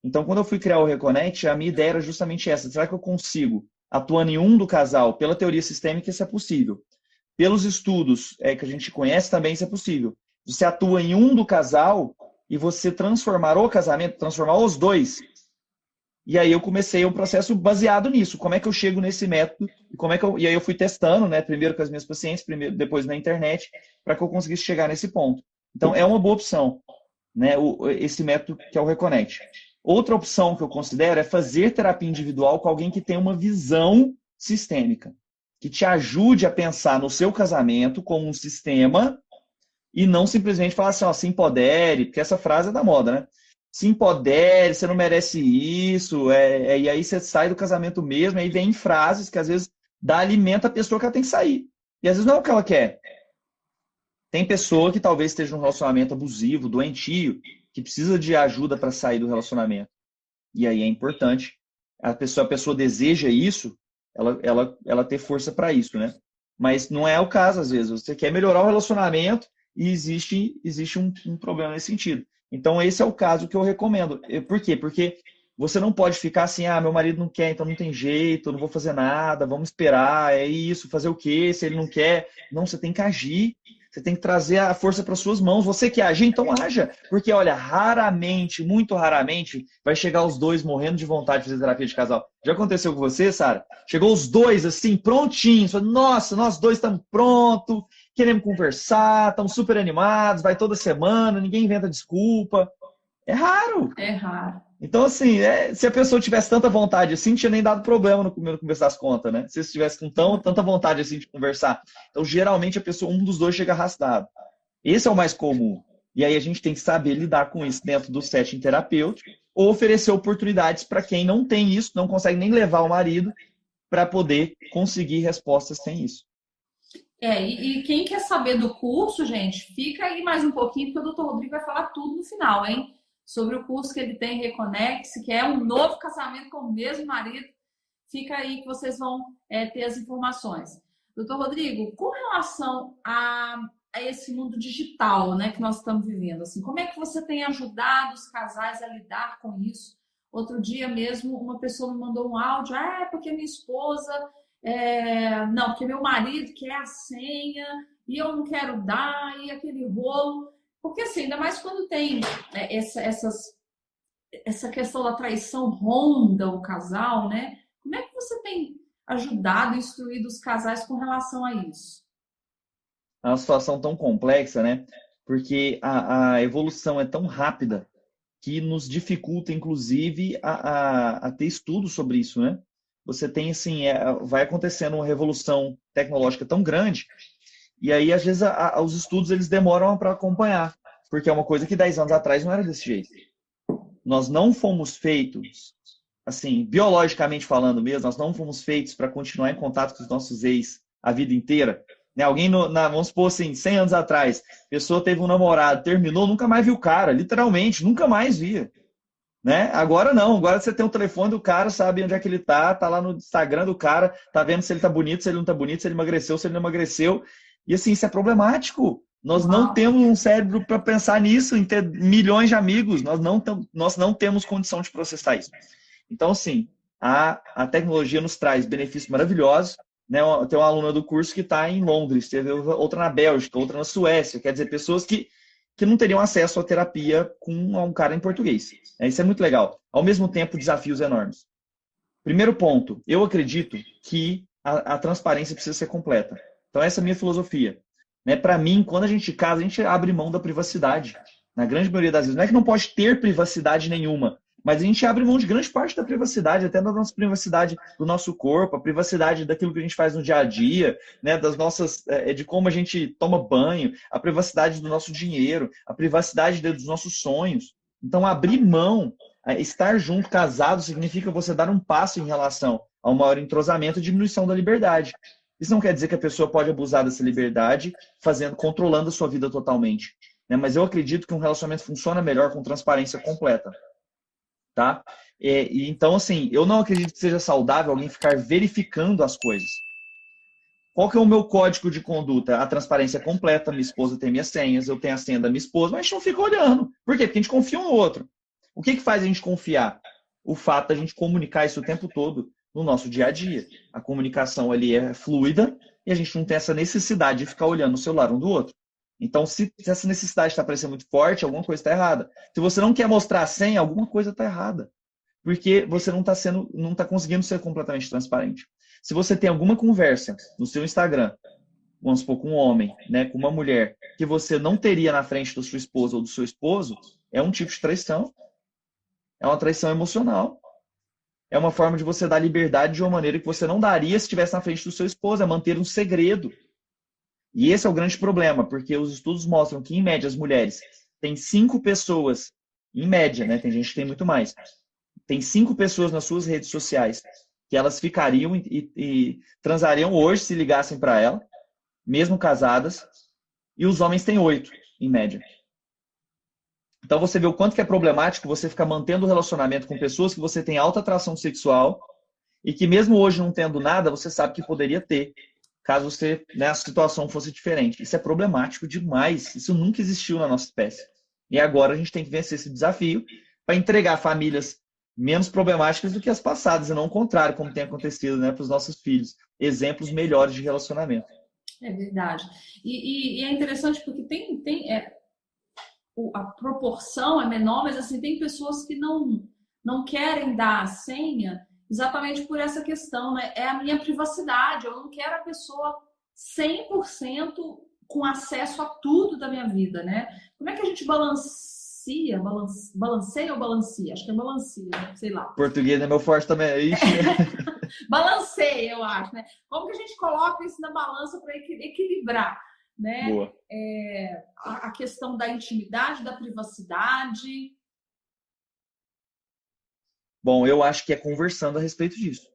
Então, quando eu fui criar o Reconnect, a minha ideia era justamente essa. Será que eu consigo, atuando em um do casal, pela teoria sistêmica, isso é possível? Pelos estudos que a gente conhece também isso é possível. Você atua em um do casal e você transformar o casamento, transformar os dois. E aí eu comecei um processo baseado nisso. Como é que eu chego nesse método? E aí eu fui testando, né? Primeiro com as minhas pacientes, depois na internet, para que eu conseguisse chegar nesse ponto. Então, é uma boa opção, né? Esse método que é o Reconnect. Outra opção que eu considero é fazer terapia individual com alguém que tem uma visão sistêmica, que te ajude a pensar no seu casamento como um sistema e não simplesmente falar assim, ó, se empodere, porque essa frase é da moda, né? Se empodere, você não merece isso, e aí você sai do casamento mesmo, aí vem frases que às vezes dá alimento à pessoa que ela tem que sair. E às vezes não é o que ela quer. Tem pessoa que talvez esteja num relacionamento abusivo, doentio, que precisa de ajuda para sair do relacionamento. E aí é importante. A pessoa deseja isso, ela ter força para isso, né? Mas não é o caso, às vezes. Você quer melhorar o relacionamento e existe um problema nesse sentido. Então, esse é o caso que eu recomendo. Por quê? Porque você não pode ficar assim, ah, meu marido não quer, então não tem jeito, eu não vou fazer nada, vamos esperar, é isso, fazer o quê? Se ele não quer. Não, você tem que agir. Você tem que trazer a força para suas mãos. Você quer agir, então haja. Porque, olha, raramente, muito raramente, vai chegar os dois morrendo de vontade de fazer terapia de casal. Já aconteceu com você, Sara? Chegou os dois, assim, prontinhos. Nossa, nós dois estamos prontos, queremos conversar, estamos super animados, vai toda semana, ninguém inventa desculpa. É raro. É raro. Então, assim, se a pessoa tivesse tanta vontade assim, tinha nem dado problema no começo das contas, né? Se estivesse com tanta vontade assim de conversar. Então, geralmente, um dos dois chega arrastado. Esse é o mais comum. E aí a gente tem que saber lidar com isso dentro do setting terapêutico ou oferecer oportunidades para quem não tem isso, não consegue nem levar o marido para poder conseguir respostas sem isso. E quem quer saber do curso, gente, fica aí mais um pouquinho, porque o Dr. Rodrigo vai falar tudo no final, hein? Sobre o curso que ele tem, Reconnect, que é um novo casamento com o mesmo marido. Fica aí que vocês vão ter as informações. Doutor Rodrigo, com relação a esse mundo digital, né, que nós estamos vivendo, assim, como é que você tem ajudado os casais a lidar com isso? Outro dia mesmo, uma pessoa me mandou um áudio, porque minha esposa, não, porque meu marido quer a senha e eu não quero dar, e aquele rolo. Porque assim, ainda mais quando tem essa questão da traição ronda o casal, né? Como é que você tem ajudado e instruído os casais com relação a isso? É uma situação tão complexa, né? Porque a evolução é tão rápida que nos dificulta, inclusive, a ter estudo sobre isso, né? Você tem, assim, vai acontecendo uma revolução tecnológica tão grande, e aí, às vezes, os estudos eles demoram para acompanhar, porque é uma coisa que 10 anos atrás não era desse jeito. Nós não fomos feitos, assim, biologicamente falando mesmo, nós não fomos feitos para continuar em contato com os nossos ex a vida inteira. Né? Alguém, vamos supor assim, 100 anos atrás, a pessoa teve um namorado, terminou, nunca mais viu o cara, literalmente, nunca mais via. Né? Agora não, agora você tem o telefone do cara, sabe onde é que ele tá lá no Instagram do cara, tá vendo se ele tá bonito, se ele não tá bonito, se ele emagreceu, se ele não emagreceu. E assim, isso é problemático. Nós não temos um cérebro para pensar nisso, em ter milhões de amigos. Nós não temos condição de processar isso. Então, sim, a tecnologia nos traz benefícios maravilhosos. Né? Tem uma aluna do curso que está em Londres, teve outra na Bélgica, outra na Suécia. Quer dizer, pessoas que não teriam acesso à terapia com um cara em português. Isso é muito legal. Ao mesmo tempo, desafios enormes. Primeiro ponto, eu acredito que a transparência precisa ser completa. Então, essa é a minha filosofia. Né? Para mim, quando a gente casa, a gente abre mão da privacidade. Na grande maioria das vezes. Não é que não pode ter privacidade nenhuma, mas a gente abre mão de grande parte da privacidade, até da nossa privacidade do nosso corpo, a privacidade daquilo que a gente faz no dia a dia, né? De como a gente toma banho, a privacidade do nosso dinheiro, a privacidade dos nossos sonhos. Então, abrir mão, estar junto, casado, significa você dar um passo em relação a um maior entrosamento e diminuição da liberdade. Isso não quer dizer que a pessoa pode abusar dessa liberdade, controlando a sua vida totalmente. Né? Mas eu acredito que um relacionamento funciona melhor com transparência completa. Tá? Então, assim, eu não acredito que seja saudável alguém ficar verificando as coisas. Qual que é o meu código de conduta? A transparência completa, minha esposa tem minhas senhas, eu tenho a senha da minha esposa, mas a gente não fica olhando. Por quê? Porque a gente confia um no outro. O que faz a gente confiar? O fato da gente comunicar isso o tempo todo no nosso dia a dia. A comunicação ali é fluida e a gente não tem essa necessidade de ficar olhando o celular um do outro. Então, se essa necessidade está parecendo muito forte, alguma coisa está errada. Se você não quer mostrar a senha, alguma coisa está errada. Porque você não está conseguindo ser completamente transparente. Se você tem alguma conversa no seu Instagram vamos supor, com um homem, né, com uma mulher, que você não teria na frente da sua esposa ou do seu esposo, é um tipo de traição. É uma traição emocional. É uma forma de você dar liberdade de uma maneira que você não daria se estivesse na frente do seu esposo, é manter um segredo. E esse é o grande problema, porque os estudos mostram que, em média, as mulheres têm 5 pessoas, em média, né? Tem gente que tem muito mais. Tem 5 pessoas nas suas redes sociais que elas ficariam e transariam hoje se ligassem para ela, mesmo casadas, e os homens têm 8, em média. Então você vê o quanto que é problemático você ficar mantendo o relacionamento com pessoas que você tem alta atração sexual e que mesmo hoje não tendo nada, você sabe que poderia ter, caso você, né, a situação fosse diferente. Isso é problemático demais. Isso nunca existiu na nossa espécie. E agora a gente tem que vencer esse desafio para entregar famílias menos problemáticas do que as passadas, e não o contrário, como tem acontecido, né, para os nossos filhos. Exemplos melhores de relacionamento. É verdade. E é interessante porque a proporção é menor, mas assim, tem pessoas que não querem dar a senha exatamente por essa questão, né? É a minha privacidade, eu não quero a pessoa 100% com acesso a tudo da minha vida, né? Como é que a gente balanceia ou balancia? Acho que é balancia, né? Sei lá. Português é meu forte também. Ixi. Balanceia, eu acho, né? Como que a gente coloca isso na balança para equilibrar, né? Boa. A questão da intimidade, da privacidade. Bom, eu acho que é conversando a respeito disso.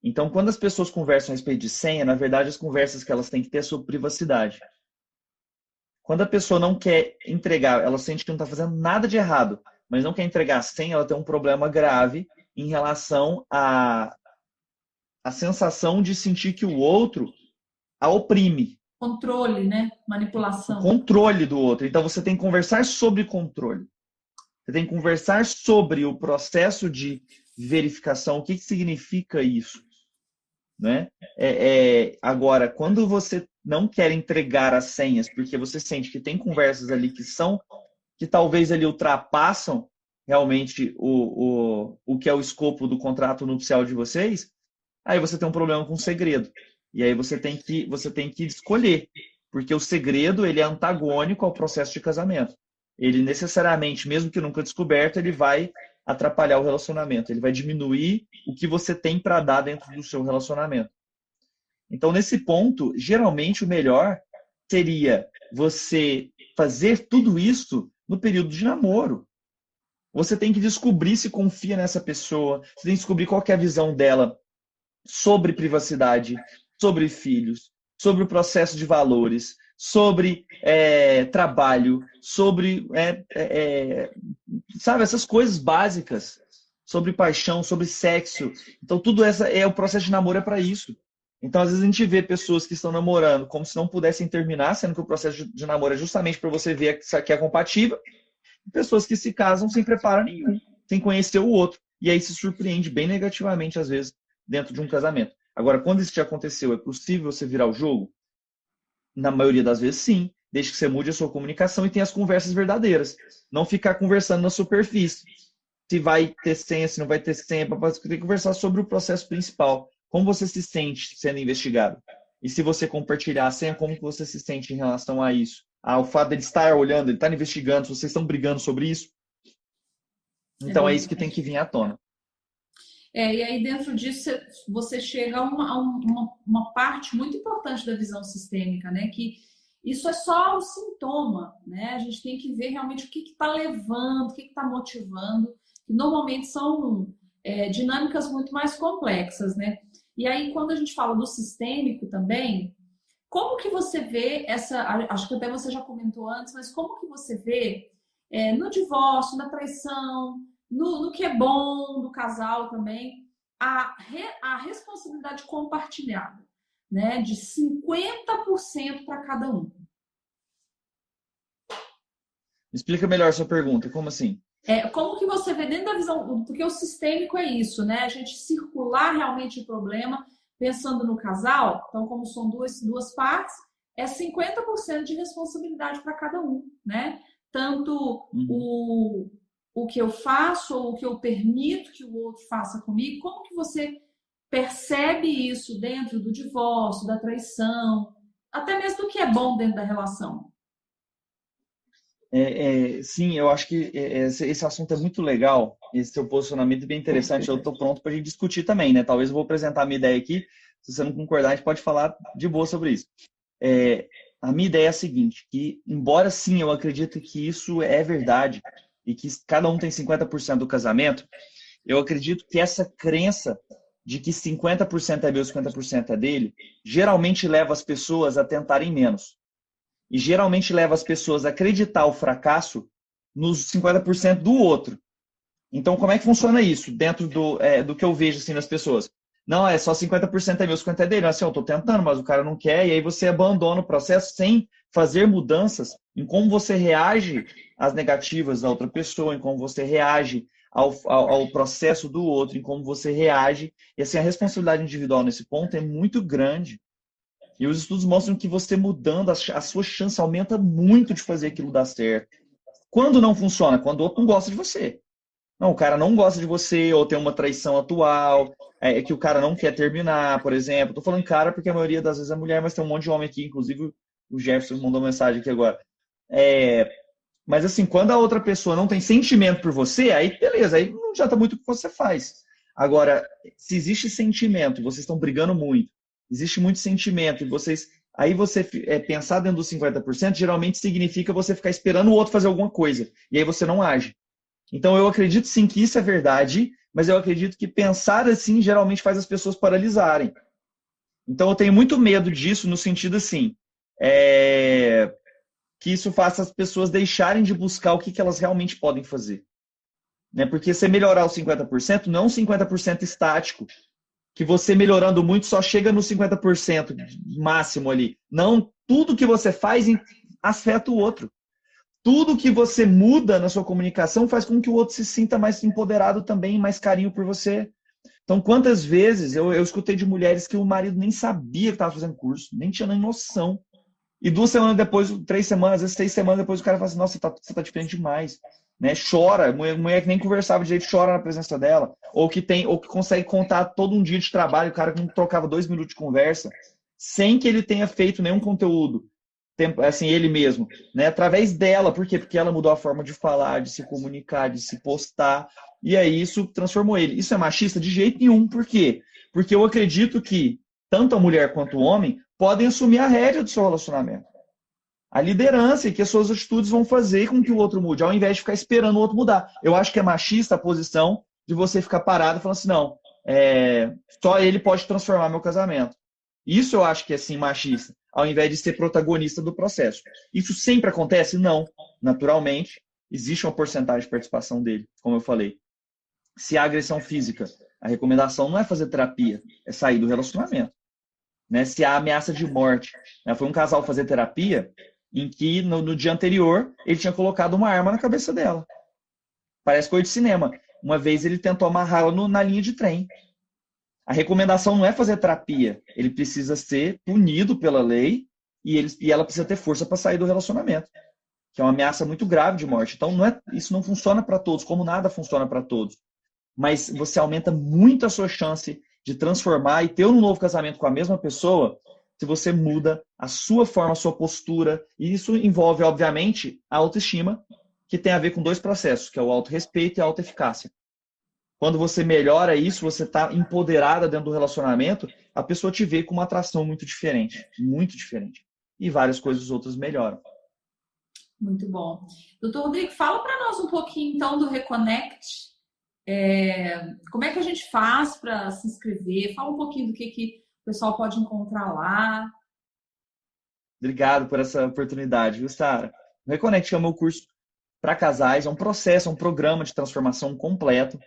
Então, quando as pessoas conversam a respeito de senha, na verdade, as conversas que elas têm que ter é sobre privacidade. Quando a pessoa não quer entregar, ela sente que não está fazendo nada de errado, mas não quer entregar a senha, ela tem um problema grave em relação à sensação de sentir que o outro a oprime. Controle, né? O Manipulação. controle do outro. Então, você tem que conversar sobre controle. Você tem que conversar sobre o processo de verificação, o que significa isso, né? Agora, quando você não quer entregar as senhas, porque você sente que tem conversas ali que talvez ali ultrapassam realmente o que é o escopo do contrato nupcial de vocês, aí você tem um problema com o segredo. E aí você tem que escolher, porque o segredo ele é antagônico ao processo de casamento. Ele necessariamente, mesmo que nunca descoberto, ele vai atrapalhar o relacionamento, ele vai diminuir o que você tem para dar dentro do seu relacionamento. Então, nesse ponto, geralmente o melhor seria você fazer tudo isso no período de namoro. Você tem que descobrir se confia nessa pessoa, você tem que descobrir qual que é a visão dela sobre privacidade, sobre filhos, sobre o processo de valores, sobre trabalho, sobre, sabe, essas coisas básicas, sobre paixão, sobre sexo. Então, tudo essa o processo de namoro é para isso. Então, às vezes a gente vê pessoas que estão namorando como se não pudessem terminar, sendo que o processo de namoro é justamente para você ver que é compatível, e pessoas que se casam sem preparo nenhum, sem conhecer o outro, e aí se surpreende bem negativamente, às vezes, dentro de um casamento. Agora, quando isso já aconteceu, é possível você virar o jogo? Na maioria das vezes, sim. Desde que você mude a sua comunicação e tenha as conversas verdadeiras. Não ficar conversando na superfície. Se vai ter senha, se não vai ter senha. Você tem que conversar sobre o processo principal. Como você se sente sendo investigado? E se você compartilhar a senha, como você se sente em relação a isso? O fato dele estar olhando, ele estar investigando, se vocês estão brigando sobre isso. Então, é isso que tem que vir à tona. E aí dentro disso você chega a uma parte muito importante da visão sistêmica, né? Que isso é só o sintoma, né? A gente tem que ver realmente o que está levando, o que está motivando, que normalmente são dinâmicas muito mais complexas, né? E aí quando a gente fala do sistêmico também, como que você vê acho que até você já comentou antes, mas como que você vê no divórcio, na traição, no que é bom do casal também, a responsabilidade compartilhada, né? De 50% para cada um. Explica melhor a sua pergunta, como assim? Como que você vê dentro da visão, porque o sistêmico é isso, né? A gente circular realmente o problema, pensando no casal, então como são duas partes, é 50% de responsabilidade para cada um, né? Tanto o que eu faço ou o que eu permito que o outro faça comigo, como que você percebe isso dentro do divórcio, da traição? até mesmo do que é bom dentro da relação. Sim, eu acho que esse assunto é muito legal, esse seu posicionamento é bem interessante. Eu estou pronto para a gente discutir também, né? Talvez eu vou apresentar a minha ideia aqui. Se você não concordar, a gente pode falar de boa sobre isso. É, a minha ideia é a seguinte, que embora sim eu acredito que isso é verdade e que cada um tem 50% do casamento, eu acredito que essa crença de que 50% é meu, 50% é dele, geralmente leva as pessoas a tentarem menos. E geralmente leva as pessoas a acreditar o fracasso nos 50% do outro. Então, como é que funciona isso dentro do que eu vejo assim, nas pessoas? Não, é só 50% é meu, 50% é dele. Assim, eu estou tentando, mas o cara não quer. E aí você abandona o processo sem fazer mudanças em como você reage às negativas da outra pessoa, em como você reage ao processo do outro, em como você reage. E assim, a responsabilidade individual nesse ponto é muito grande. E os estudos mostram que você mudando, a sua chance aumenta muito de fazer aquilo dar certo. Quando não funciona? Quando o outro não gosta de você. Não, o cara não gosta de você, ou tem uma traição atual, que o cara não quer terminar, por exemplo. Tô falando cara porque a maioria das vezes é mulher, mas tem um monte de homem aqui, inclusive o Jefferson mandou mensagem aqui agora. É, mas assim, quando a outra pessoa não tem sentimento por você, aí beleza, aí não adianta muito o que você faz. Agora, se existe sentimento, vocês estão brigando muito, existe muito sentimento, e vocês. Aí você pensar dentro dos 50% geralmente significa você ficar esperando o outro fazer alguma coisa. E aí você não age. Então eu acredito sim que isso é verdade, mas eu acredito que pensar assim geralmente faz as pessoas paralisarem. Então eu tenho muito medo disso no sentido assim, é, que isso faça as pessoas deixarem de buscar o que elas realmente podem fazer. Né? Porque você melhorar os 50% não é um 50% estático, que você melhorando muito só chega no 50% máximo ali. Não, tudo que você faz afeta o outro. Tudo que você muda na sua comunicação faz com que o outro se sinta mais empoderado também, mais carinho por você. Então, quantas vezes eu escutei de mulheres que o marido nem sabia que estava fazendo curso, nem tinha nem noção. E 2 semanas depois, 3 semanas, às vezes 6 semanas depois, o cara fala assim, nossa, você tá diferente demais. Né? Chora, mulher que nem conversava direito, chora na presença dela. Ou que consegue contar todo um dia de trabalho, o cara que não trocava 2 minutos de conversa, sem que ele tenha feito nenhum conteúdo assim, ele mesmo, né? Através dela, por quê? Porque ela mudou a forma de falar, de se comunicar, de se postar, e aí isso transformou ele. Isso é machista de jeito nenhum, por quê? Porque eu acredito que tanto a mulher quanto o homem podem assumir a rédea do seu relacionamento. A liderança e que as suas atitudes vão fazer com que o outro mude, ao invés de ficar esperando o outro mudar. Eu acho que é machista a posição de você ficar parado e falar assim, não, só ele pode transformar meu casamento. Isso eu acho que é sim machista, ao invés de ser protagonista do processo. Isso sempre acontece? Não. Naturalmente, existe uma porcentagem de participação dele, como eu falei. Se há agressão física, a recomendação não é fazer terapia, é sair do relacionamento. Né? Se há ameaça de morte, né? Foi um casal fazer terapia em que no dia anterior ele tinha colocado uma arma na cabeça dela. Parece coisa de cinema. Uma vez ele tentou amarrá-la na linha de trem. A recomendação não é fazer terapia. Ele precisa ser punido pela lei e ela precisa ter força para sair do relacionamento, que é uma ameaça muito grave de morte. Então, isso não funciona para todos, como nada funciona para todos. Mas você aumenta muito a sua chance de transformar e ter um novo casamento com a mesma pessoa se você muda a sua forma, a sua postura. E isso envolve, obviamente, a autoestima, que tem a ver com 2 processos, que é o autorrespeito e a autoeficácia. Quando você melhora isso, você está empoderada dentro do relacionamento, a pessoa te vê com uma atração muito diferente, muito diferente. E várias coisas outras melhoram. Muito bom. Doutor Rodrigo, fala para nós um pouquinho então do Reconnect. Como é que a gente faz para se inscrever? Fala um pouquinho do que o pessoal pode encontrar lá. Obrigado por essa oportunidade, viu, Sara? O Reconnect é o meu curso para casais, é um processo, é um programa de transformação completo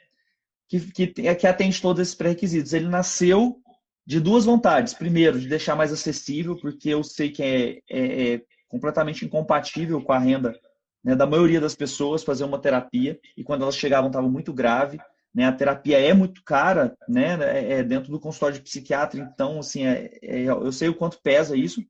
que atende todos esses pré-requisitos. Ele nasceu de 2 vontades. Primeiro, de deixar mais acessível, porque eu sei que é completamente incompatível com a renda, né, da maioria das pessoas fazer uma terapia, e quando elas chegavam estava muito grave. Né, a terapia é muito cara, né, dentro do consultório de psiquiatra, então assim, eu sei o quanto pesa isso.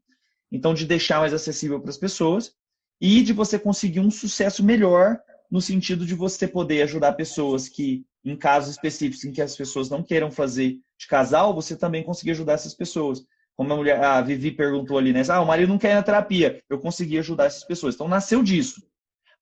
Então, de deixar mais acessível para as pessoas e de você conseguir um sucesso melhor no sentido de você poder ajudar pessoas que, em casos específicos em que as pessoas não queiram fazer de casal, você também conseguir ajudar essas pessoas. como a Vivi perguntou ali, né? O marido não quer ir na terapia. Eu consegui ajudar essas pessoas. Então, nasceu disso.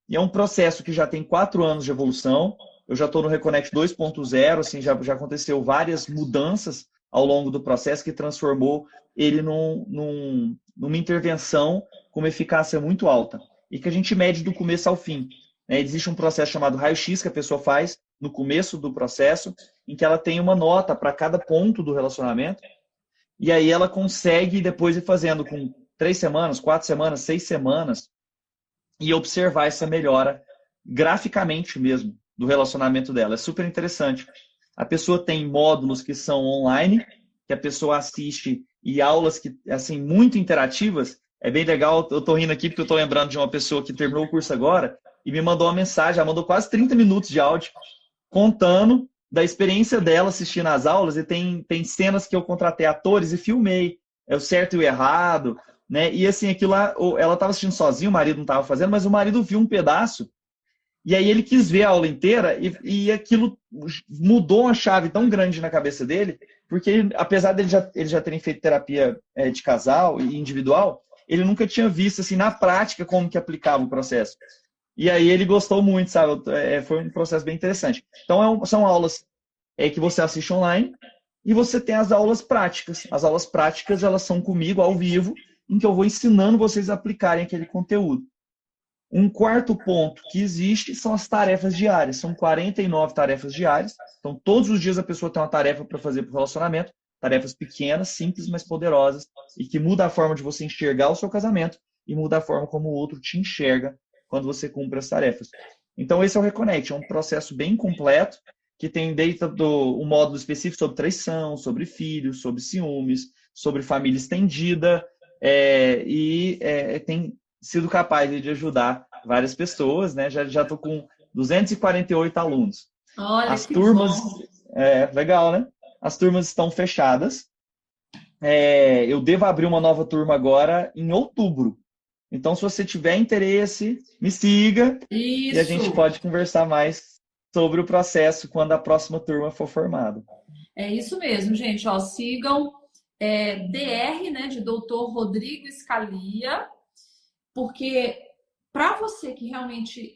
E é um processo que já tem 4 anos de evolução. Eu já estou no Reconnect 2.0, assim, já aconteceu várias mudanças ao longo do processo que transformou ele numa intervenção com uma eficácia muito alta e que a gente mede do começo ao fim. Existe um processo chamado raio-x que a pessoa faz no começo do processo, em que ela tem uma nota para cada ponto do relacionamento e aí ela consegue depois ir fazendo com 3 semanas, 4 semanas, 6 semanas e observar essa melhora graficamente mesmo do relacionamento dela. É super interessante. A pessoa tem módulos que são online, que a pessoa assiste, e aulas que, assim, muito interativas. É bem legal, eu tô rindo aqui porque eu tô lembrando de uma pessoa que terminou o curso agora e me mandou uma mensagem, ela mandou quase 30 minutos de áudio contando da experiência dela assistindo às aulas, e tem cenas que eu contratei atores e filmei, é o certo e o errado, né? E assim, aquilo lá, ela estava assistindo sozinha, o marido não estava fazendo, mas o marido viu um pedaço, e aí ele quis ver a aula inteira, e aquilo mudou uma chave tão grande na cabeça dele, porque ele, apesar dele ele já terem feito terapia de casal e individual, ele nunca tinha visto assim na prática como que aplicava o processo. E aí ele gostou muito, sabe? Foi um processo bem interessante. Então são aulas que você assiste online e você tem as aulas práticas. As aulas práticas, elas são comigo ao vivo, em que eu vou ensinando vocês a aplicarem aquele conteúdo. Um quarto ponto que existe são as tarefas diárias. São 49 tarefas diárias. Então, todos os dias a pessoa tem uma tarefa para fazer para o relacionamento. Tarefas pequenas, simples, mas poderosas. E que muda a forma de você enxergar o seu casamento e muda a forma como o outro te enxerga quando você cumpre as tarefas. Então, esse é o Reconnect. É um processo bem completo que tem dentro um módulo específico sobre traição, sobre filhos, sobre ciúmes, sobre família estendida. Tem sido capaz de ajudar várias pessoas, né? Já estou com 248 alunos. Olha, As que turmas, bom. legal, né? As turmas estão fechadas. Eu devo abrir uma nova turma agora em outubro. Então, se você tiver interesse, me siga e a gente Isso. pode conversar mais sobre o processo quando a próxima turma for formada. É isso mesmo, gente. Ó, sigam DR, né, de Doutor Rodrigo Scalia, porque para você que realmente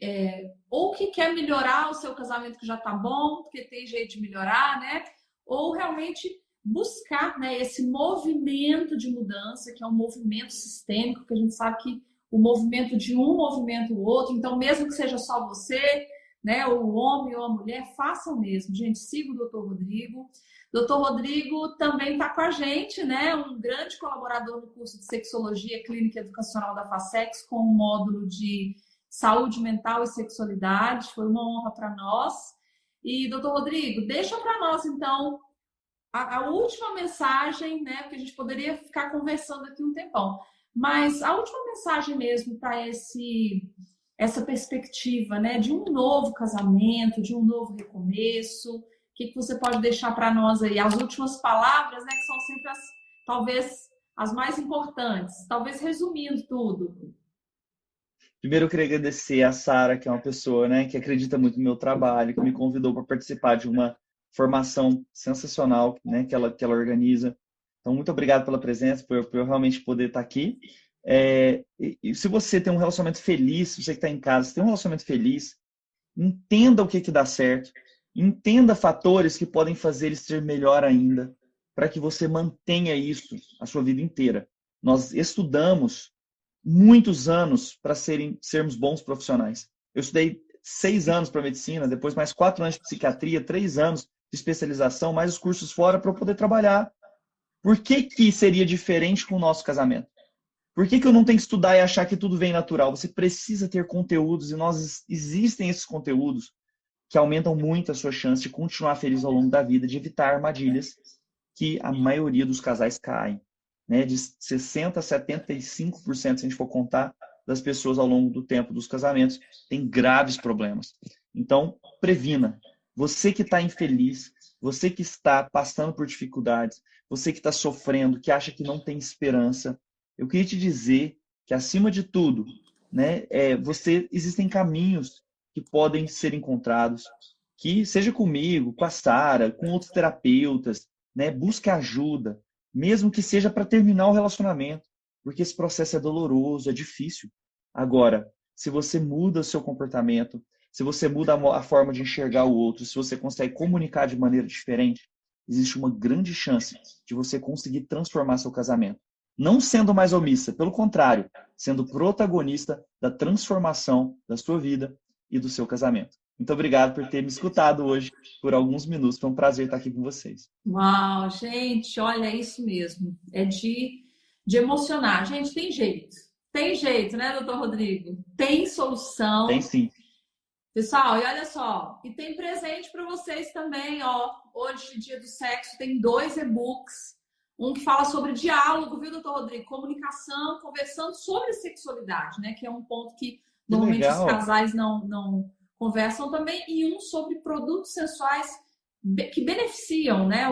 ou que quer melhorar o seu casamento que já tá bom, porque tem jeito de melhorar, né? Ou realmente buscar, né, esse movimento de mudança, que é um movimento sistêmico, que a gente sabe que o movimento de um movimenta o outro, então mesmo que seja só você, né, ou o homem ou a mulher, façam mesmo. Gente, siga o Dr. Rodrigo. Doutor Rodrigo também está com a gente, né? Um grande colaborador no curso de Sexologia Clínica Educacional da FASEX, com o módulo de Saúde Mental e Sexualidade. Foi uma honra para nós. E, doutor Rodrigo, deixa para nós, então, a última mensagem, né? Porque a gente poderia ficar conversando aqui um tempão. Mas a última mensagem mesmo para essa perspectiva, né? De um novo casamento, de um novo recomeço. O que você pode deixar para nós aí? As últimas palavras, né? Que são sempre talvez as mais importantes. Talvez resumindo tudo. Primeiro, eu queria agradecer a Sara, que é uma pessoa, né, que acredita muito no meu trabalho, que me convidou para participar de uma formação sensacional, né, que ela organiza. Então, muito obrigado pela presença, por eu realmente poder estar aqui. E se você tem um relacionamento feliz, se você que está em casa, se tem um relacionamento feliz, entenda o que dá certo, entenda fatores que podem fazer ele ser melhor ainda, para que você mantenha isso a sua vida inteira. Nós estudamos muitos anos para sermos bons profissionais. Eu estudei 6 anos para medicina, depois mais 4 anos de psiquiatria, 3 anos de especialização, mais os cursos fora para eu poder trabalhar. Por que que seria diferente com o nosso casamento? Por que que eu não tenho que estudar e achar que tudo vem natural? Você precisa ter conteúdos, e existem esses conteúdos que aumentam muito a sua chance de continuar feliz ao longo da vida, de evitar armadilhas que a maioria dos casais caem. Né? De 60% a 75%, se a gente for contar, das pessoas ao longo do tempo dos casamentos têm graves problemas. Então, previna. Você que está infeliz, você que está passando por dificuldades, você que está sofrendo, que acha que não tem esperança, eu queria te dizer que, acima de tudo, né, existem caminhos que podem ser encontrados, que seja comigo, com a Sara, com outros terapeutas, né, busque ajuda, mesmo que seja para terminar o relacionamento, porque esse processo é doloroso, é difícil. Agora, se você muda o seu comportamento, se você muda a forma de enxergar o outro, se você consegue comunicar de maneira diferente, existe uma grande chance de você conseguir transformar seu casamento. Não sendo mais omissa, pelo contrário, sendo protagonista da transformação da sua vida e do seu casamento. Muito obrigado por ter me escutado hoje por alguns minutos. Foi um prazer estar aqui com vocês. Uau, gente, olha, é isso mesmo. É de emocionar. Gente, tem jeito. Tem jeito, né, doutor Rodrigo? Tem solução. Tem sim. Pessoal, e olha só, e tem presente para vocês também, ó. Hoje, dia do sexo, tem 2 e-books. Um que fala sobre diálogo, viu, doutor Rodrigo? Comunicação, conversando sobre sexualidade, né? Que é um ponto que normalmente os casais não conversam também. E um sobre produtos sensuais que beneficiam, né,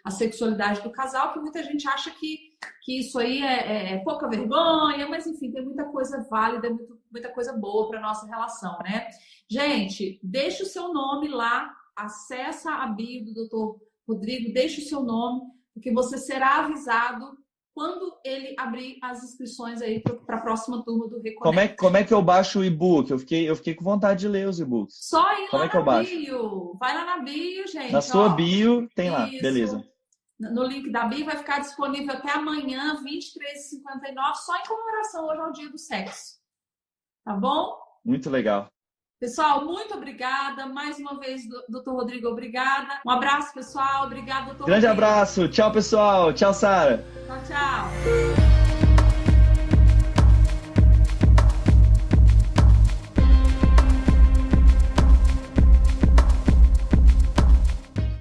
a sexualidade do casal, que muita gente acha que isso aí é pouca vergonha, mas enfim, tem muita coisa válida, muita coisa boa para nossa relação, né? Gente, deixa o seu nome lá, acessa a bio do Dr. Rodrigo, deixa o seu nome, porque você será avisado quando ele abrir as inscrições aí para a próxima turma do Reconnect. Como é que eu baixo o e-book? Eu fiquei com vontade de ler os e-books. Só ir lá na bio. Vai lá na bio, gente. Na sua bio tem lá, isso. Beleza. No link da bio vai ficar disponível até amanhã, 23h59, só em comemoração hoje ao dia do sexo. Tá bom? Muito legal. Pessoal, muito obrigada. Mais uma vez, doutor Rodrigo, obrigada. Um abraço, pessoal. Obrigado, doutor Grande Rodrigo. abraço. Tchau, pessoal. Tchau, Sara. Tchau, tchau.